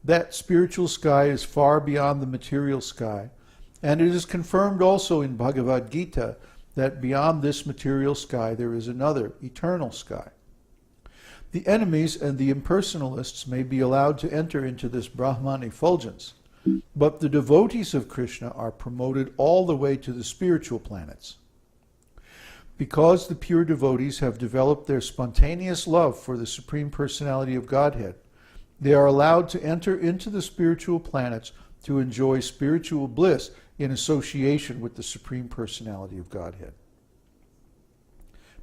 That spiritual sky is far beyond the material sky, and it is confirmed also in Bhagavad-gītā that beyond this material sky there is another, eternal sky. The enemies and the impersonalists may be allowed to enter into this Brahman effulgence, but the devotees of Krishna are promoted all the way to the spiritual planets. Because the pure devotees have developed their spontaneous love for the Supreme Personality of Godhead, they are allowed to enter into the spiritual planets to enjoy spiritual bliss in association with the Supreme Personality of Godhead.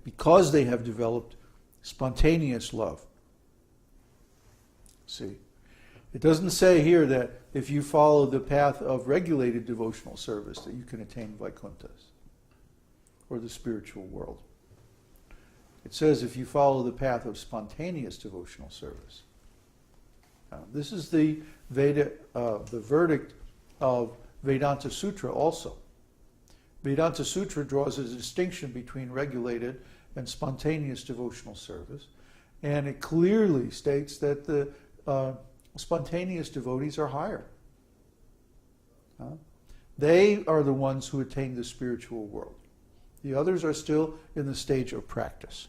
Because they have developed spontaneous love. See, it doesn't say here that if you follow the path of regulated devotional service that you can attain Vaikunthas or the spiritual world. It says if you follow the path of spontaneous devotional service. This is the verdict of Vedānta-sūtra also. Vedānta-sūtra draws a distinction between regulated and spontaneous devotional service, and it clearly states that the spontaneous devotees are higher. They are the ones who attain the spiritual world. The others are still in the stage of practice.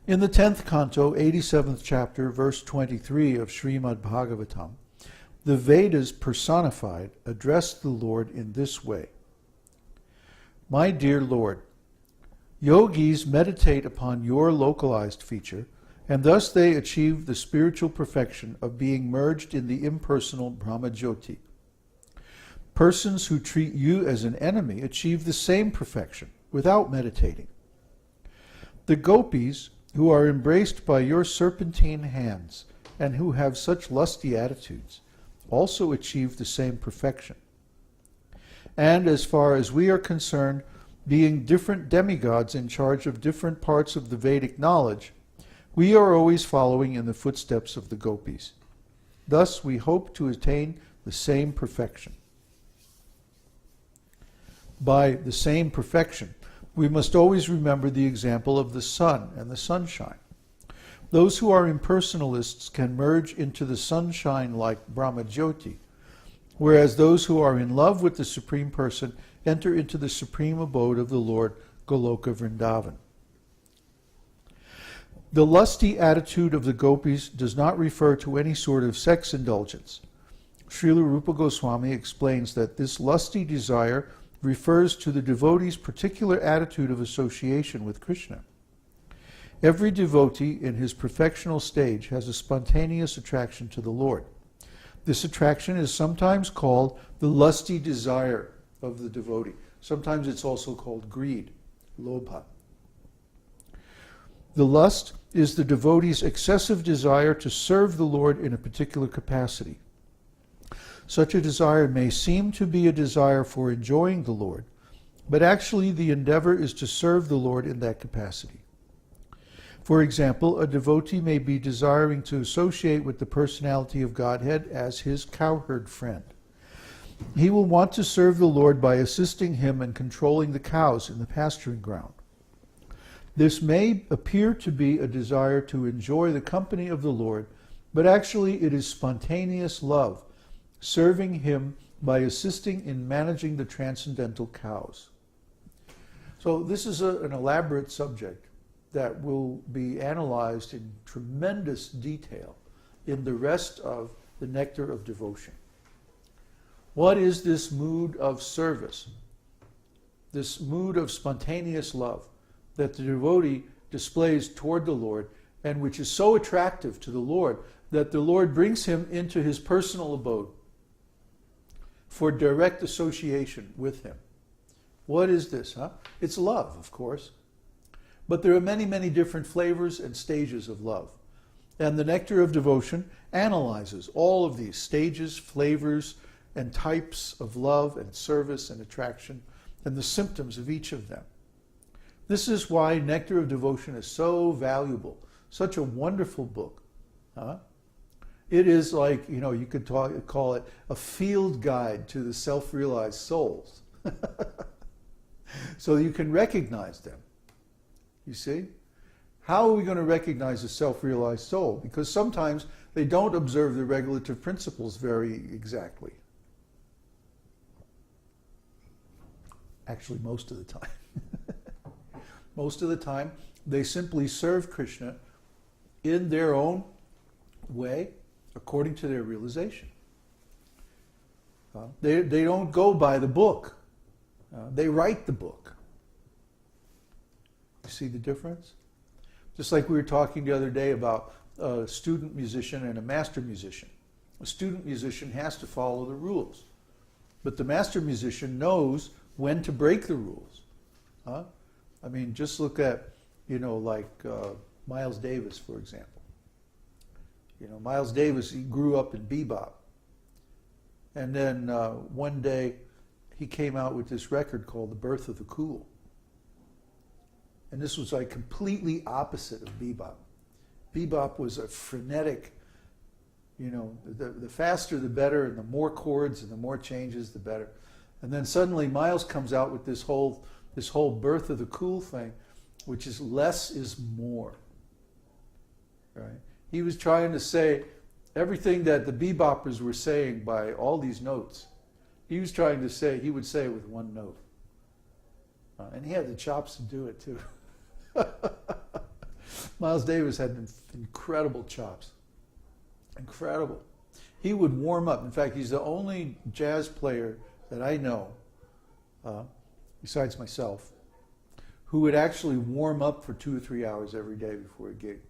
In the 10th canto, 87th chapter, verse 23 of Śrīmad-Bhāgavatam, the Vedas personified address the Lord in this way. My dear Lord, yogis meditate upon your localized feature, and thus they achieve the spiritual perfection of being merged in the impersonal Brahma-jyoti. Persons who treat you as an enemy achieve the same perfection without meditating. The gopis, who are embraced by your serpentine hands and who have such lusty attitudes, also achieve the same perfection. And as far as we are concerned, being different demigods in charge of different parts of the Vedic knowledge, we are always following in the footsteps of the gopis. Thus we hope to attain the same perfection. By the same perfection, we must always remember the example of the sun and the sunshine. Those who are impersonalists can merge into the sunshine like Brahma-jyoti, whereas those who are in love with the Supreme Person enter into the supreme abode of the Lord, Goloka Vrindavan. The lusty attitude of the gopis does not refer to any sort of sex indulgence. Srila Rupa Goswami explains that this lusty desire refers to the devotee's particular attitude of association with Krishna. Every devotee in his perfectional stage has a spontaneous attraction to the Lord. This attraction is sometimes called the lusty desire of the devotee. Sometimes it's also called greed, lobha. The lust is the devotee's excessive desire to serve the Lord in a particular capacity. Such a desire may seem to be a desire for enjoying the Lord, but actually the endeavor is to serve the Lord in that capacity. For example, a devotee may be desiring to associate with the personality of Godhead as his cowherd friend. He will want to serve the Lord by assisting him in controlling the cows in the pasturing ground. This may appear to be a desire to enjoy the company of the Lord, but actually it is spontaneous love, serving him by assisting in managing the transcendental cows. So this is an elaborate subject that will be analyzed in tremendous detail in the rest of the Nectar of Devotion. What is this mood of service, this mood of spontaneous love that the devotee displays toward the Lord, and which is so attractive to the Lord that the Lord brings him into his personal abode for direct association with him? What is this, huh? It's love, of course. But there are many, many different flavors and stages of love. And the Nectar of Devotion analyzes all of these stages, flavors, and types of love and service and attraction, and the symptoms of each of them. This is why Nectar of Devotion is so valuable, such a wonderful book. Huh? It is like, you could call it a field guide to the self-realized souls. So you can recognize them. You see? How are we going to recognize a self-realized soul? Because sometimes they don't observe the regulative principles very exactly. Actually, most of the time. Most of the time, they simply serve Krishna in their own way, according to their realization. They don't go by the book. They write the book. You see the difference? Just like we were talking the other day about a student musician and a master musician. A student musician has to follow the rules. But the master musician knows when to break the rules. I mean, just look at, Miles Davis, for example. Miles Davis, he grew up in bebop. And then one day, he came out with this record called The Birth of the Cool. And this was like completely opposite of bebop. Bebop was a frenetic, the faster the better, and the more chords and the more changes the better. And then suddenly Miles comes out with this whole Birth of the Cool thing, which is less is more. Right? He was trying to say everything that the beboppers were saying by all these notes. He was trying to say, he would say it with one note. And he had the chops to do it too. Miles Davis had incredible chops. Incredible. He would warm up. In fact, he's the only jazz player that I know, besides myself, who would actually warm up for 2 or 3 hours every day before a gig.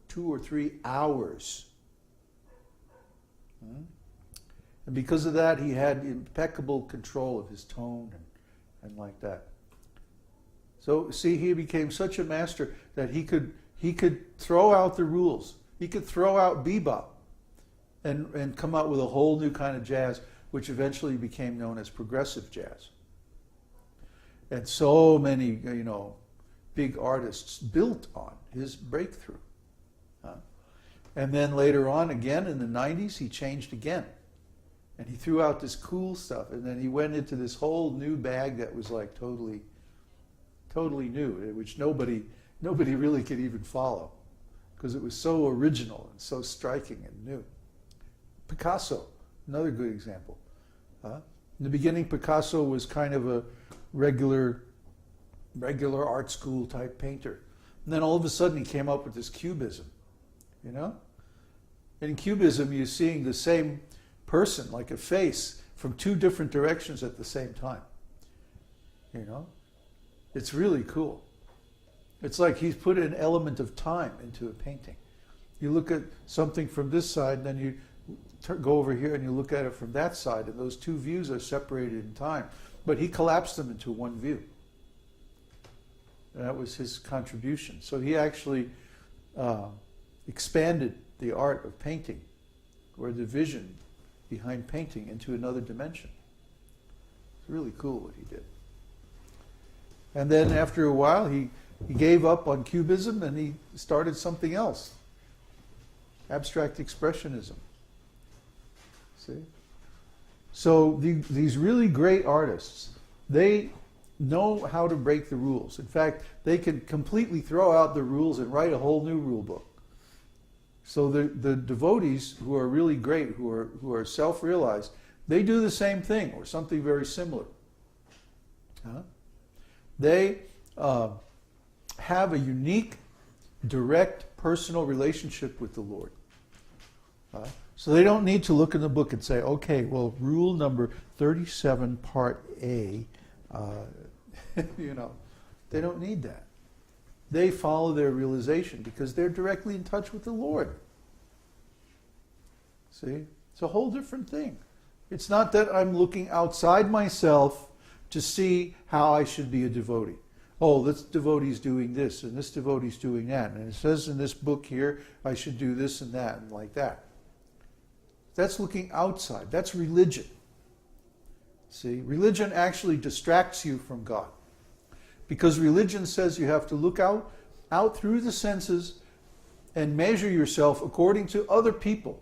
2 or 3 hours. And because of that, he had impeccable control of his tone and like that. So, see, he became such a master that he could throw out the rules. He could throw out bebop and come out with a whole new kind of jazz, which eventually became known as progressive jazz. And so many, big artists built on his breakthrough. And then later on, again, in the 90s, he changed again. And he threw out this cool stuff. And then he went into this whole new bag that was like totally new, which nobody really could even follow, because it was so original and so striking and new. Picasso, another good example. In the beginning, Picasso was kind of a regular art school type painter. And then all of a sudden he came up with this cubism, And in cubism, you're seeing the same person, like a face, from 2 different directions at the same time. It's really cool. It's like he's put an element of time into a painting. You look at something from this side, and then you go over here and you look at it from that side, and those 2 views are separated in time. But he collapsed them into one view. And that was his contribution. So he actually expanded the art of painting, or the vision behind painting, into another dimension. It's really cool what he did. And then after a while, he gave up on cubism and he started something else. Abstract expressionism. See? So these really great artists, they know how to break the rules. In fact, they can completely throw out the rules and write a whole new rule book. So the devotees who are really great, who are self-realized, they do the same thing or something very similar. They have a unique, direct, personal relationship with the Lord. So they don't need to look in the book and say, okay, well, rule number 37, part A, they don't need that. They follow their realization because they're directly in touch with the Lord. See? It's a whole different thing. It's not that I'm looking outside myself to see how I should be a devotee. Oh, this devotee's doing this, and this devotee's doing that. And it says in this book here, I should do this and that, and like that. That's looking outside. That's religion. See? Religion actually distracts you from God. Because religion says you have to look out through the senses and measure yourself according to other people.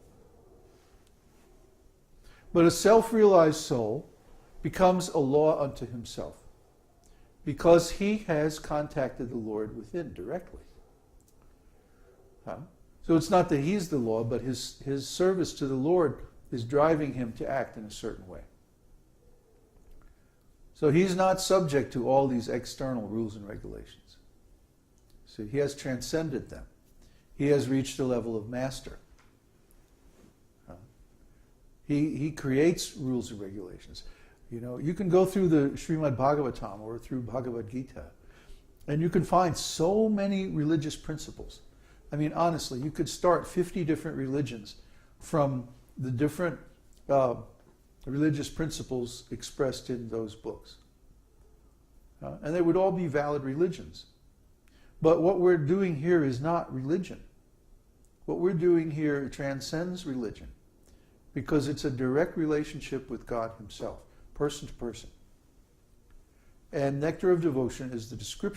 But a self-realized soul becomes a law unto himself because he has contacted the Lord within directly. Huh? So it's not that he's the law, but his service to the Lord is driving him to act in a certain way. So he's not subject to all these external rules and regulations. So he has transcended them. He has reached a level of master. He creates rules and regulations. You know, you can go through the Śrīmad-Bhāgavatam or through Bhagavad-gītā, and you can find so many religious principles. I mean, honestly, you could start 50 different religions from the different religious principles expressed in those books. And they would all be valid religions. But what we're doing here is not religion. What we're doing here transcends religion, because it's a direct relationship with God himself, person to person. And Nectar of Devotion is the description